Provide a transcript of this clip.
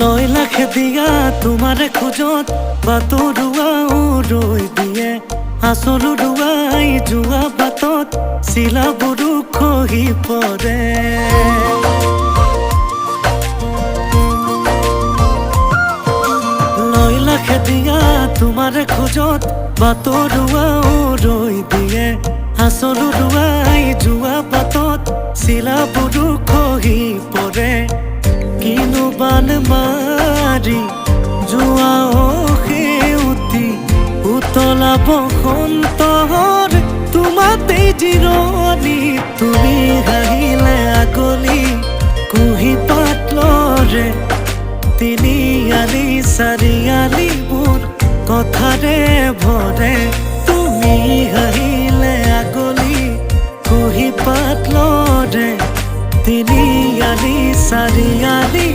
লয়লা খেদিয়া তোমাৰে খোঁজত বাতৰুৱা ৰৈ দিয়ে আচল উৰুৱাই যোৱা বাটত চিলাবোৰো খহি পৰে লয়লা খেদিয়া তোমাৰে খোঁজত বাতৰুৱা ৰৈ দিয়ে আচল উৰুৱাই যোৱা বাটত চিলাবোৰো খহি পৰে কিনো বান মাৰি যোৱা সেউতি উতলা বসন্তৰ তোমাতেই জিৰণি তুমি হাঁহিলে আগলি কুঁহি পাত লৰে তিনিআলি চাৰিআলিবোৰ কথাৰে ভৰে তুমি হাঁহিলে আগলি কুঁহি পাত লৰে তিনিআলি চাৰিআলি